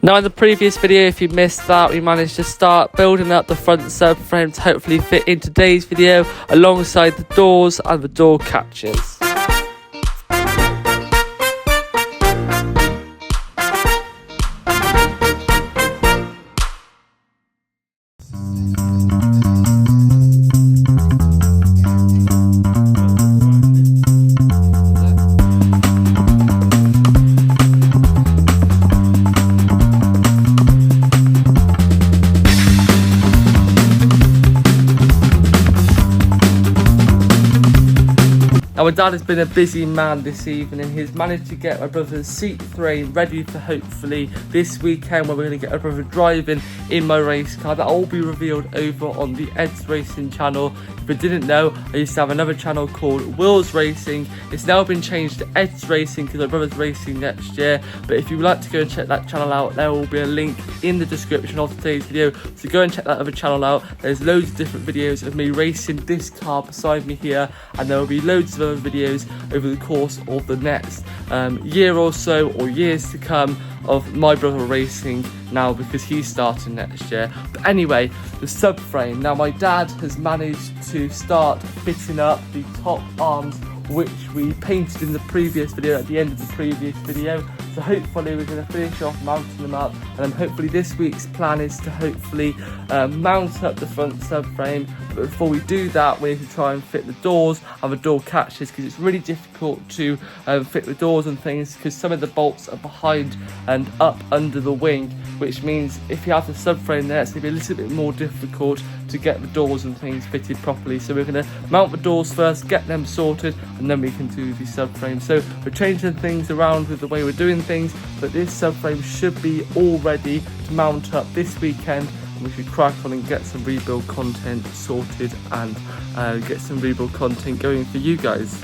Now in the previous video, if you missed that, we managed to start building up the front subframe to hopefully fit in today's video alongside the doors and the door catches. Now my dad has been a busy man this evening. He's managed to get my brother's seat frame ready for hopefully this weekend when we're going to get my brother driving in my race car. That'll all be revealed over on the Ed's Racing channel. If you didn't know, I used to have another channel called Will's Racing. It's now been changed to Ed's Racing because my brother's racing next year. But if you'd like to go and check that channel out, there will be a link in the description of today's video. So go and check that other channel out. There's loads of different videos of me racing this car beside me here, and there will be loads of other videos over the course of the next year or so, or years to come, of my brother racing now because he's starting next year. But anyway, the subframe. Now my dad has managed to start fitting up the top arms, which we painted in the previous video, at the end of the previous video. So hopefully we're going to finish off mounting them up, and then hopefully this week's plan is to hopefully mount up the front subframe. But before we do that, we need to try and fit the doors and the door catches, because it's really difficult to fit the doors and things because some of the bolts are behind and up under the wing, which means if you have the subframe there, it's going to be a little bit more difficult to get the doors and things fitted properly. So we're going to mount the doors first, get them sorted, and then we can do the subframe. So we're changing things around with the way we're doing things, but this subframe should be all ready to mount up this weekend, and we should crack on and get some rebuild content sorted and get some rebuild content going for you guys.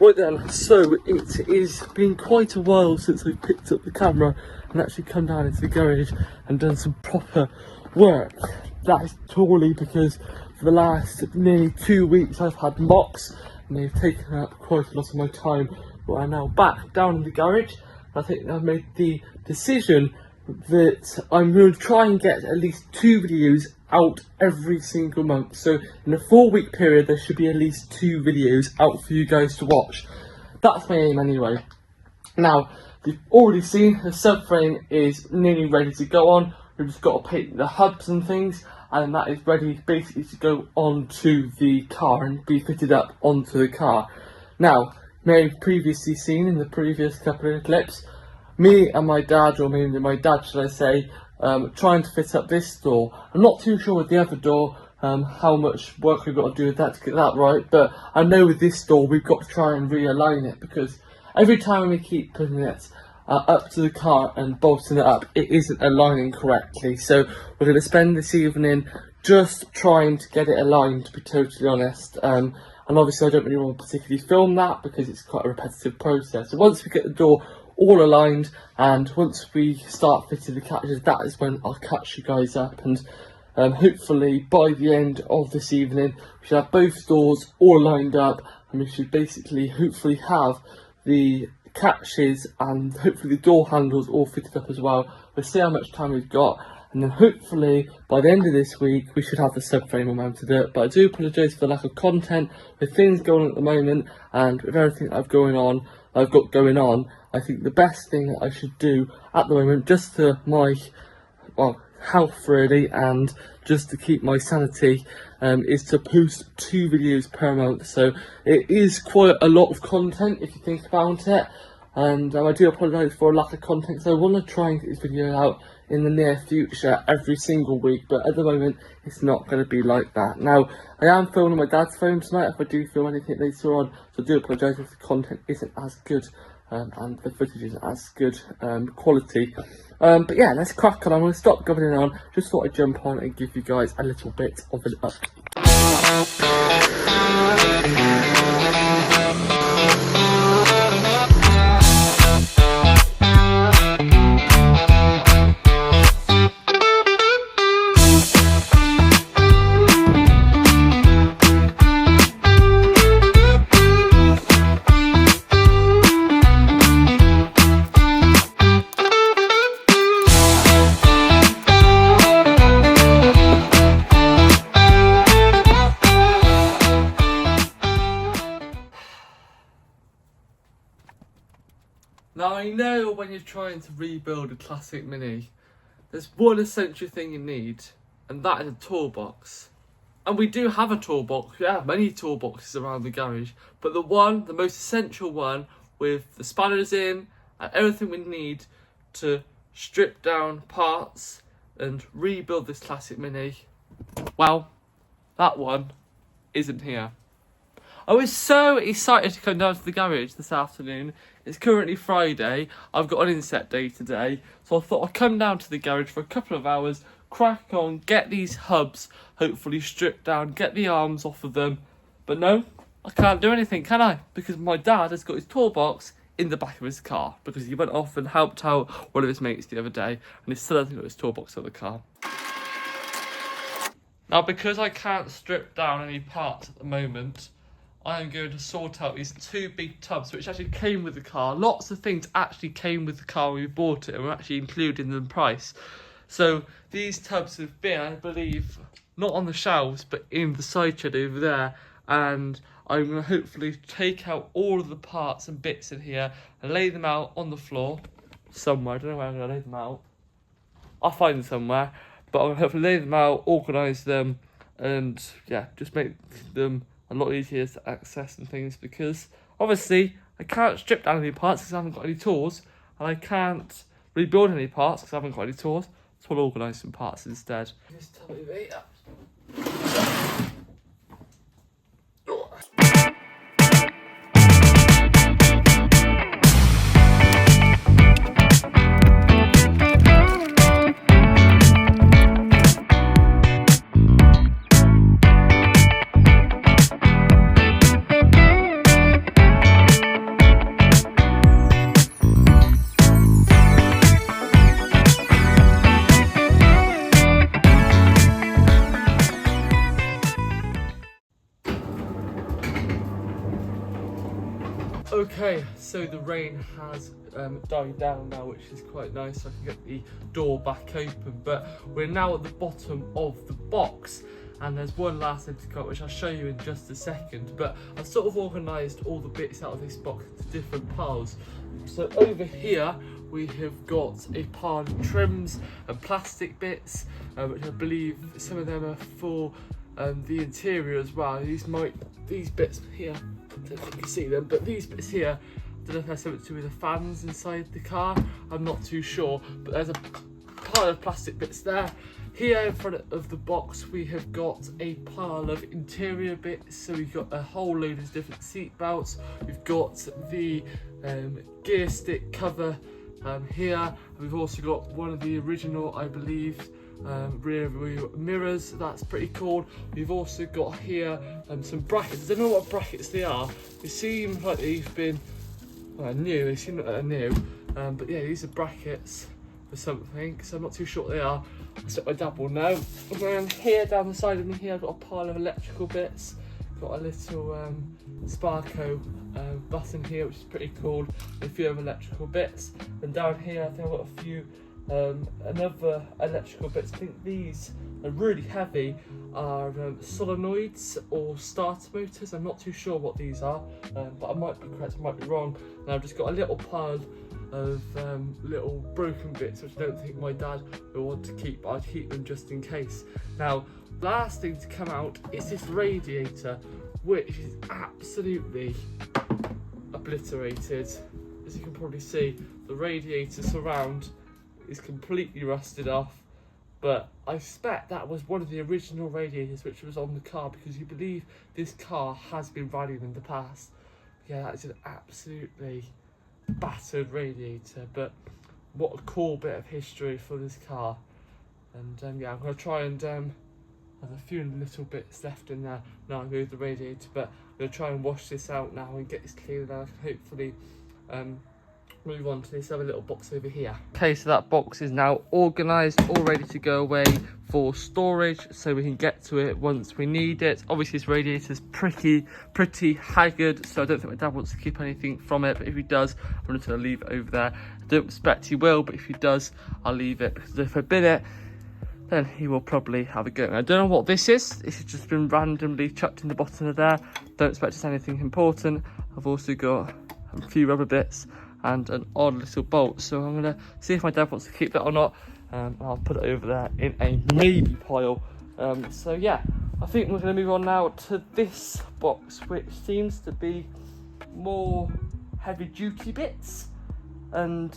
Right then, so it is been quite a while since I picked up the camera and actually come down into the garage and done some proper work. That is purely because for the last nearly 2 weeks I've had mocks and they've taken up quite a lot of my time. But I'm now back down in the garage. I think I've made the decision that I'm going to try and get at least 2 videos out every single month. So in a 4-week period there should be at least 2 videos out for you guys to watch. That's my aim anyway. Now, you've already seen the subframe is nearly ready to go on. We've just got to paint the hubs and things, and that is ready basically to go onto the car and be fitted up onto the car. Now, you may have previously seen in the previous couple of clips, me and my dad, or mainly my dad should I say, trying to fit up this door. I'm not too sure with the other door how much work we've got to do with that to get that right, but I know with this door we've got to try and realign it, because every time we keep putting it up to the car and bolting it up, it isn't aligning correctly. So we're going to spend this evening just trying to get it aligned, to be totally honest. And obviously I don't really want to particularly film that because it's quite a repetitive process. So once we get the door all aligned and once we start fitting the catches, that is when I'll catch you guys up, and hopefully by the end of this evening we should have both doors all lined up, and we should basically hopefully have the catches and hopefully the door handles all fitted up as well. We'll see how much time we've got, and then hopefully by the end of this week we should have the subframe all mounted up. But I do apologise for the lack of content with things going on at the moment, and with everything I've got going on. I think the best thing that I should do at the moment, just to my health really, and just to keep my sanity, is to post 2 videos per month. So it is quite a lot of content if you think about it, and I do apologise for a lack of content, so I want to try and get this video out in the near future every single week, but at the moment it's not going to be like that. Now, I am filming my dad's phone tonight if I do film anything later on, so I do apologise if the content isn't as good and the footage isn't as good quality. But yeah, let's crack on. I'm going to stop gobbling on. Just thought I'd jump on and give you guys a little bit of an update. Now I know when you're trying to rebuild a classic Mini, there's one essential thing you need, and that is a toolbox. And we do have a toolbox, we have many toolboxes around the garage, but the most essential one, with the spanners in and everything we need to strip down parts and rebuild this classic Mini, well, that one isn't here. I was so excited to come down to the garage this afternoon. It's currently Friday. I've got an inset day today. So I thought I'd come down to the garage for a couple of hours, crack on, get these hubs hopefully stripped down, get the arms off of them. But no, I can't do anything, can I? Because my dad has got his toolbox in the back of his car, because he went off and helped out one of his mates the other day, and he still hasn't got his toolbox in the car. Now, because I can't strip down any parts at the moment, I am going to sort out these two big tubs which actually came with the car. Lots of things actually came with the car when we bought it and were actually included in the price. So these tubs have been, I believe, not on the shelves but in the side shed over there, and I'm going to hopefully take out all of the parts and bits in here and lay them out on the floor somewhere. I don't know where I'm going to lay them out. I'll find them somewhere, but I'm going to hopefully lay them out, organise them, and yeah, just make them a lot easier to access and things, because obviously I can't strip down any parts because I haven't got any tools, and I can't rebuild any parts because I haven't got any tools, so I'll organise some parts instead. Just tell me later. Okay, so the rain has died down now, which is quite nice. So I can get the door back open, but we're now at the bottom of the box, and there's one last thing to cut, which I'll show you in just a second. But I've sort of organised all the bits out of this box into different piles. So over here we have got a pile of trims and plastic bits, which I believe some of them are for the interior as well. These bits here, I don't know if you can see them, but these bits here, I don't know if there's something to do with the fans inside the car, I'm not too sure, but there's a pile of plastic bits there. Here in front of the box we have got a pile of interior bits, so we've got a whole load of different seat belts, we've got the gear stick cover here, we've also got one of the original, I believe, rear view mirrors. That's pretty cool. We've also got here some brackets. I don't know what brackets they are. They seem like they've been new. They seem like they're new, but yeah, these are brackets for something, so I'm not too sure what they are. I'll set my dad will know. And then here down the side of me here I've got a pile of electrical bits. Got a little Sparko button here, which is pretty cool, a few other electrical bits, and down here I think I've got a few another electrical bits. I think these are really heavy, are solenoids or starter motors. I'm not too sure what these are, but I might be correct, I might be wrong. And I've just got a little pile of little broken bits which I don't think my dad will want to keep, but I'd keep them just in case. Now, last thing to come out is this radiator, which is absolutely obliterated. As you can probably see, the radiator surround is completely rusted off, but I suspect that was one of the original radiators which was on the car, because you believe this car has been running in the past. Yeah, that is an absolutely battered radiator, but what a cool bit of history for this car. And yeah, I'm going to try and there's a few little bits left in there now. I moved the radiator, but I'm going to try and wash this out now and get this cleared out, and hopefully move on to this other little box over here. Okay, so that box is now organised, all ready to go away for storage, so we can get to it once we need it. Obviously this radiator's pretty haggard, so I don't think my dad wants to keep anything from it, but if he does, I'm going to leave it over there. I don't expect he will, but if he does, I'll leave it, because if I bin it, then he will probably have a go. I don't know what this is. This has just been randomly chucked in the bottom of there. Don't expect it's anything important. I've also got a few rubber bits and an odd little bolt, so I'm gonna see if my dad wants to keep that or not. I'll put it over there in a maybe pile. So yeah, I think we're gonna move on now to this box, which seems to be more heavy duty bits, and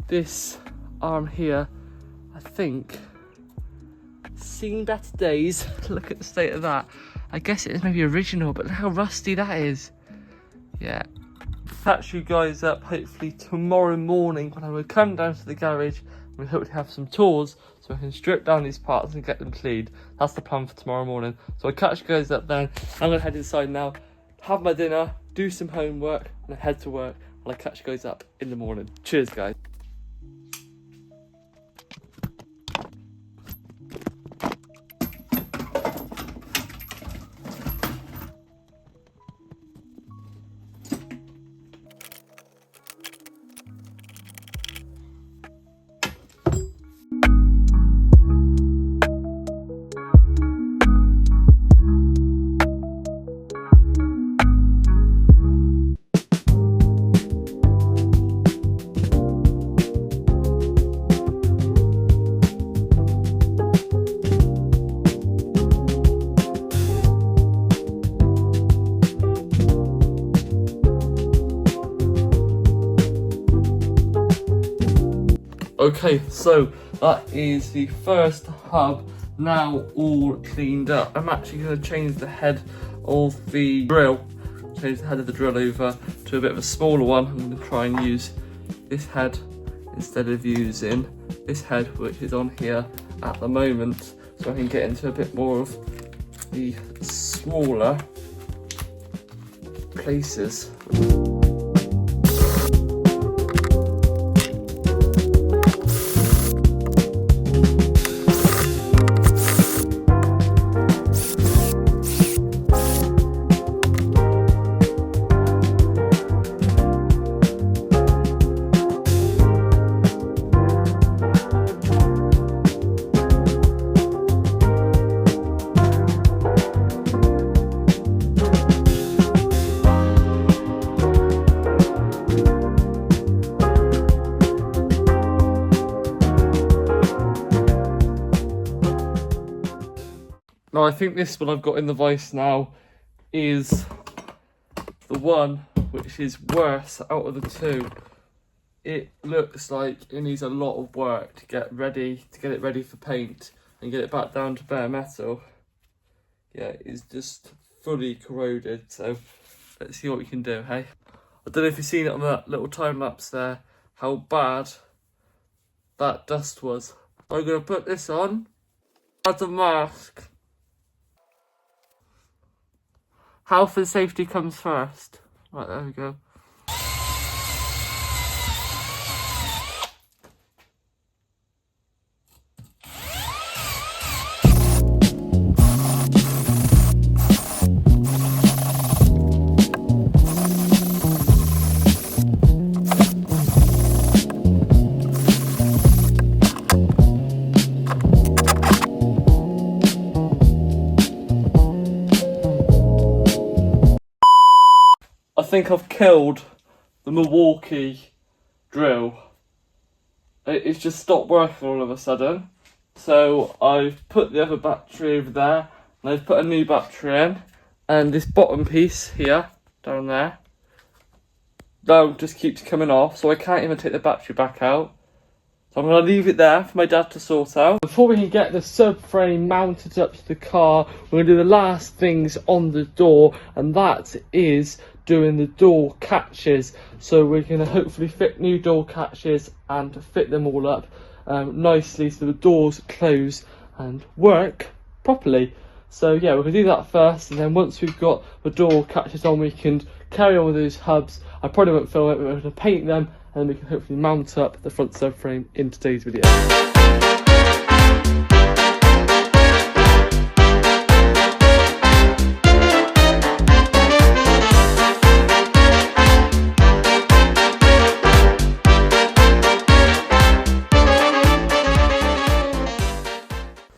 this arm here, I think, seen better days. Look at the state of that. I guess it is maybe original, but look how rusty that is. Yeah. Catch you guys up hopefully tomorrow morning when I will come down to the garage and we hope to have some tools so I can strip down these parts and get them cleaned. That's the plan for tomorrow morning. So I'll catch you guys up then. I'm going to head inside now, have my dinner, do some homework, and then head to work. And I'll catch you guys up in the morning. Cheers, guys. Okay, so that is the first hub now all cleaned up. I'm actually going to change the head of the drill, change the head of the drill over to a bit of a smaller one. I'm going to try and use this head instead of using this head, which is on here at the moment, so I can get into a bit more of the smaller places. Now I think this one I've got in the vise now is the one which is worse out of the two. It looks like it needs a lot of work to get it ready for paint and get it back down to bare metal. Yeah, it's just fully corroded, so let's see what we can do, hey? I don't know if you've seen it on that little time lapse there, how bad that dust was. I'm going to put this on as a mask. Health and safety comes first. Right, there we go. I think I've killed the Milwaukee drill. It's just stopped working all of a sudden. So I've put the other battery over there, and I've put a new battery in, and this bottom piece here, down there, now just keeps coming off, so I can't even take the battery back out. So I'm going to leave it there for my dad to sort out. Before we can get the subframe mounted up to the car, we're going to do the last things on the door, and that is doing the door catches. So we're going to hopefully fit new door catches and fit them all up nicely so the doors close and work properly. So yeah, we're going to do that first, and then once we've got the door catches on, we can carry on with those hubs. I probably won't film it, but we're going to paint them, and then we can hopefully mount up the front subframe in today's video.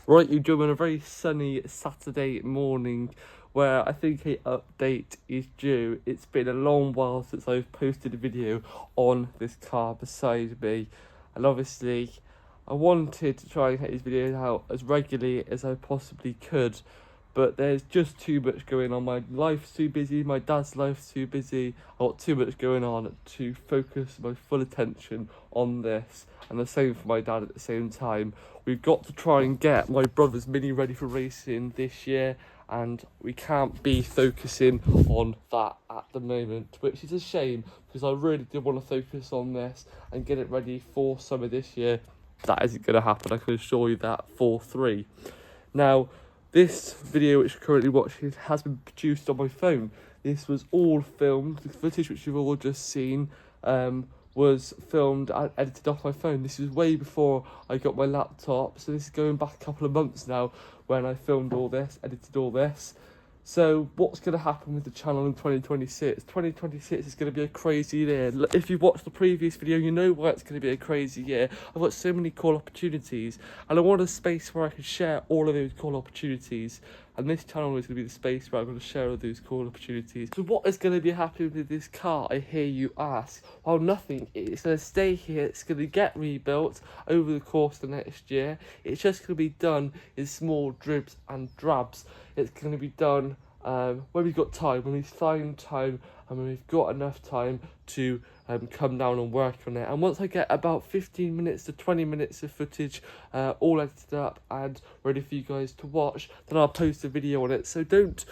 Right, you're doing a very sunny Saturday morning where I think an update is due. It's been a long while since I've posted a video on this car beside me, and obviously I wanted to try and get these videos out as regularly as I possibly could, but there's just too much going on. My life's too busy, my dad's life's too busy, I've got too much going on to focus my full attention on this, and the same for my dad at the same time. We've got to try and get my brother's Mini ready for racing this year, and we can't be focusing on that at the moment, which is a shame because I really did want to focus on this and get it ready for summer this year. That isn't going to happen, I can assure you that for free. Now, this video which you're currently watching has been produced on my phone. This was all filmed, the footage which you've all just seen was filmed and edited off my phone. This was way before I got my laptop, so this is going back a couple of months now when I filmed all this, edited all this. So what's going to happen with the channel in 2026? 2026 is going to be a crazy year. If you've watched the previous video, you know why it's going to be a crazy year. I've got so many cool opportunities, and I want a space where I can share all of those cool opportunities. And this channel is going to be the space where I'm going to share all those cool opportunities. So what is going to be happening with this car, I hear you ask? Well, nothing. It's going to stay here. It's going to get rebuilt over the course of the next year. It's just going to be done in small dribs and drabs. It's going to be done when we've got time, when we find time, and when we've got enough time to come down and work on it. And once I get about 15 minutes to 20 minutes of footage all edited up and ready for you guys to watch, then I'll post a video on it. So don't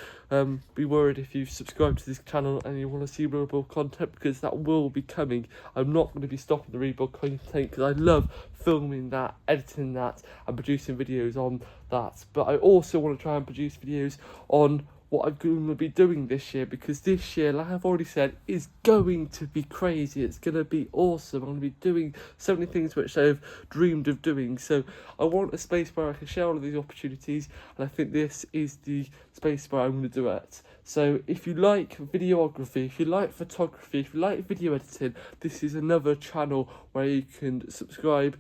be worried if you've subscribed to this channel and you want to see rebuild content, because that will be coming. I'm not going to be stopping the rebuild content because I love filming that, editing that, and producing videos on that. But I also want to try and produce videos on what I'm going to be doing this year, because this year, like I've already said, is going to be crazy. It's going to be awesome. I'm going to be doing so many things which I've dreamed of doing. So I want a space where I can share all of these opportunities, and I think this is the space where I'm going to do it. So if you like videography, if you like photography, if you like video editing, this is another channel where you can subscribe.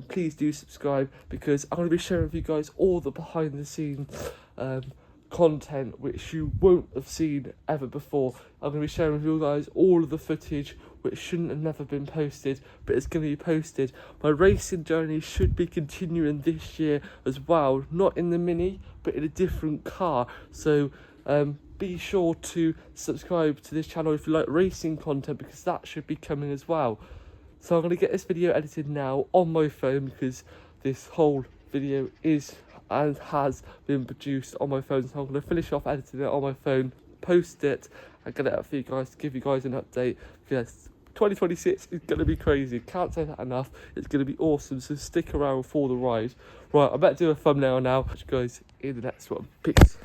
Please do subscribe, because I'm going to be sharing with you guys all the behind the scenes content which you won't have seen ever before. I'm going to be sharing with you guys all of the footage which shouldn't have never been posted, but it's going to be posted. My racing journey should be continuing this year as well, not in the Mini but in a different car. So be sure to subscribe to this channel if you like racing content, because that should be coming as well. So I'm going to get this video edited now on my phone, because this whole video is and has been produced on my phone. So I'm going to finish off editing it on my phone, post it, and get it up for you guys to give you guys an update, because 2026 is going to be crazy. Can't say that enough. It's going to be awesome, so stick around for the ride. Right, I better do a thumbnail now. Catch you guys in the next one. Peace.